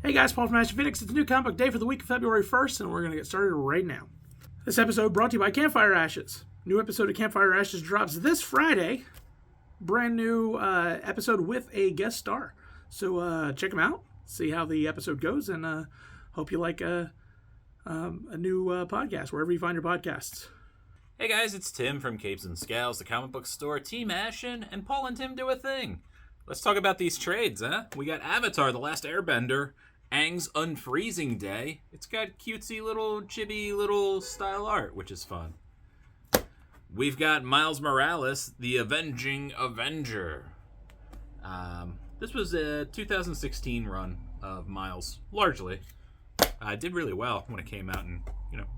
Hey guys, Paul from Ashen. It's a new comic book day for the week of February 1st, and we're going to get started right now. This episode brought to you by CAMPFIRE Ashes. New episode of CAMPFIRE Ashes drops this Friday. Brand new episode with a guest star. So check them out, see how the episode goes, and hope you like a new podcast, wherever you find your podcasts. Hey guys, it's Tim from Capes and Scowls, the comic book store, Team Ashen, and Paul and Tim do a thing. Let's talk about these trades, huh? We got Avatar, The Last Airbender, Aang's Unfreezing Day. It's got cutesy little chibi little style art, which is fun. We've got Miles Morales, The Avenging Avenger. This was a 2016 run of Miles, largely. Did really well when it came out in,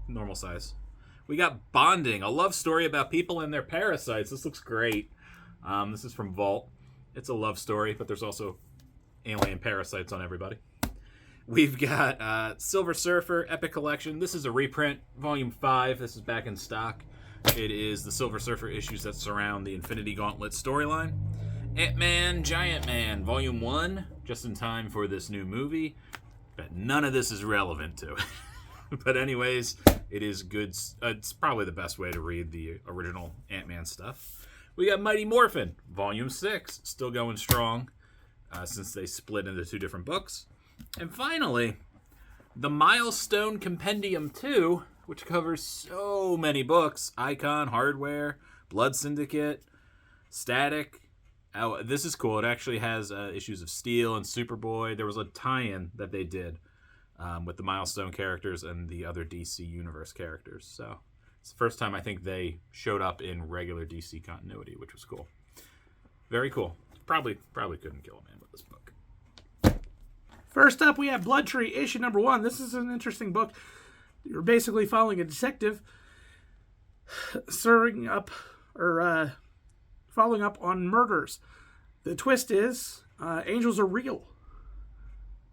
normal size. We got Bonding, a love story about people and their parasites. This looks great. This is from Vault. It's a love story, but there's also alien parasites on everybody. We've got Silver Surfer Epic Collection. This is a reprint, Volume 5. This is back in stock. It is the Silver Surfer issues that surround the Infinity Gauntlet storyline. Ant-Man, Giant Man, Volume 1, just in time for this new movie. But none of this is relevant to it. But anyways, it is good. It's probably the best way to read the original Ant-Man stuff. We got Mighty Morphin, Volume 6, still going strong since they split into two different books. And finally, the Milestone Compendium 2, which covers so many books. Icon, Hardware, Blood Syndicate, Static. Oh, this is cool. It actually has issues of Steel and Superboy. There was a tie-in that they did with the Milestone characters and the other DC Universe characters. So it's the first time I think they showed up in regular DC continuity, which was cool. Very cool. Probably couldn't kill a man with this book. First up, we have Blood Tree, issue number 1. This is an interesting book. You're basically following a detective following up on murders. The twist is angels are real,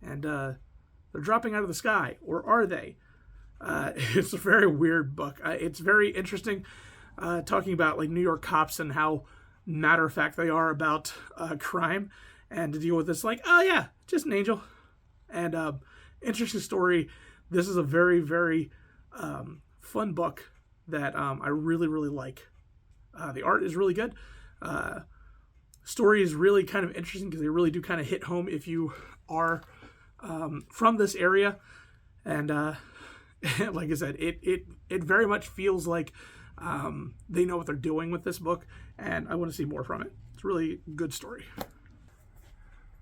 and they're dropping out of the sky, or are they? It's a very weird book. It's very interesting, talking about like New York cops and how matter of fact they are about crime, and to deal with this like, oh yeah, just an angel. And interesting story. This is a very, very fun book that I really, really like. The art is really good. Story is really kind of interesting because they really do kind of hit home if you are from this area. And like I said, it very much feels like they know what they're doing with this book, and I want to see more from it. It's a really good story.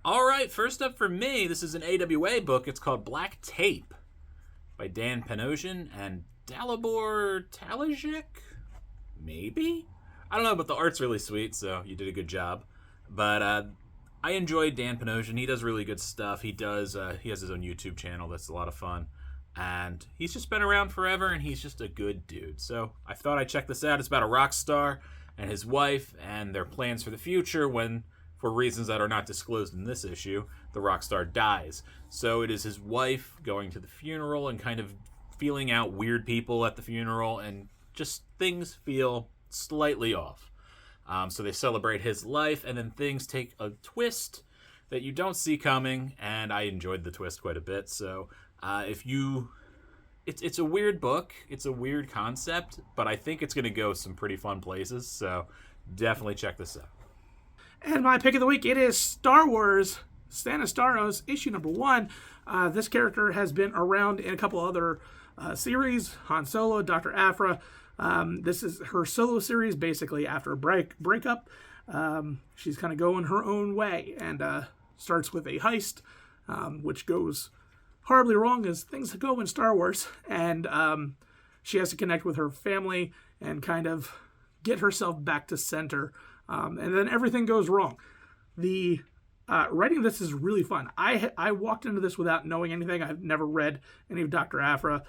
All right, first up for me, this is an AWA book. It's called Black Tape by Dan Panosian and Dalibor Talajic? Maybe? I don't know, but the art's really sweet, so you did a good job. But I enjoyed Dan Panosian. He does really good stuff. He has his own YouTube channel that's a lot of fun. And he's just been around forever, and he's just a good dude. So I thought I'd check this out. It's about a rock star and his wife and their plans for the future when, for reasons that are not disclosed in this issue, the rock star dies. So it is his wife going to the funeral and kind of feeling out weird people at the funeral, and just things feel slightly off. So they celebrate his life, and then things take a twist that you don't see coming, and I enjoyed the twist quite a bit. So it's a weird book, it's a weird concept, but I think it's going to go some pretty fun places, so definitely check this out. And my pick of the week, it is Star Wars, Stanistaros, issue number 1. This character has been around in a couple other series, Han Solo, Dr. Aphra. This is her solo series, basically after a breakup. She's kind of going her own way, and starts with a heist, which goes horribly wrong as things go in Star Wars. And she has to connect with her family and kind of get herself back to center. And then everything goes wrong. The writing of this is really fun. I walked into this without knowing anything. I've never read any of Dr. Aphra.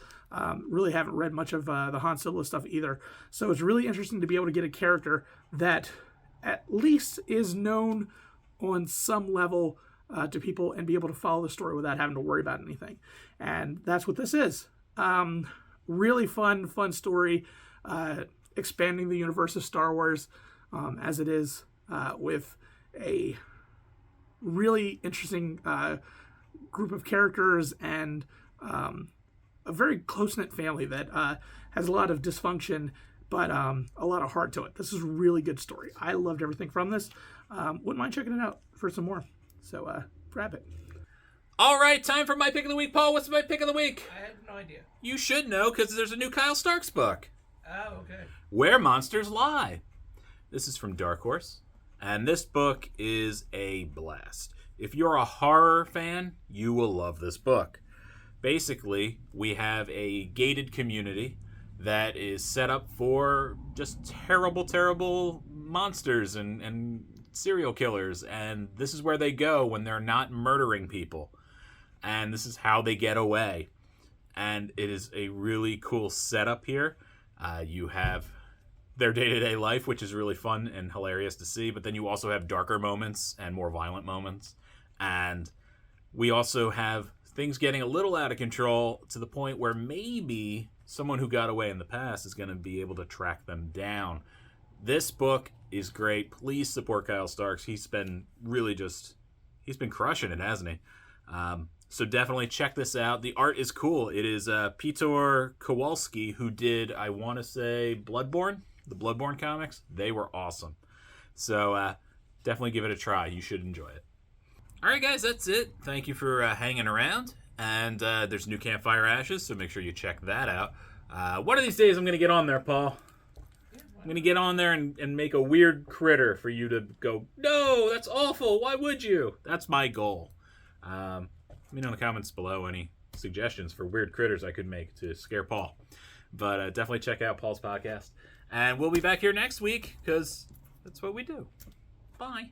Really haven't read much of the Han Solo stuff either. So it's really interesting to be able to get a character that at least is known on some level to people and be able to follow the story without having to worry about anything. And that's what this is. Really fun story. Expanding the universe of Star Wars as it is with a really interesting group of characters and a very close-knit family that has a lot of dysfunction, but a lot of heart to it. This is a really good story. I loved everything from this. Wouldn't mind checking it out for some more. So grab it. All right, time for my pick of the week. Paul, what's my pick of the week? I have no idea. You should know, because there's a new Kyle Starks book. Oh, okay. Where Monsters Lie. This is from Dark Horse, and this book is a blast. If you're a horror fan, you will love this book. Basically, we have a gated community that is set up for just terrible, terrible monsters and serial killers, and this is where they go when they're not murdering people, and this is how they get away. And it is a really cool setup here. You have their day-to-day life, which is really fun and hilarious to see, but then you also have darker moments and more violent moments, and we also have things getting a little out of control to the point where maybe someone who got away in the past is going to be able to track them down. This book is great. Please support Kyle Starks. He's been crushing it, hasn't he? So definitely check this out. The art is cool. It is Peter Kowalski, who did, I want to say, Bloodborne, the Bloodborne comics. They were awesome. So definitely give it a try. You should enjoy it. All right, guys, that's it. Thank you for hanging around. And there's new Campfire Ashes, so make sure you check that out. One of these days, I'm going to get on there, Paul. I'm going to get on there and make a weird critter for you to go, no, that's awful. Why would you? That's my goal. Let me know in the comments below any suggestions for weird critters I could make to scare Paul. But definitely check out Paul's podcast. And we'll be back here next week, because that's what we do. Bye.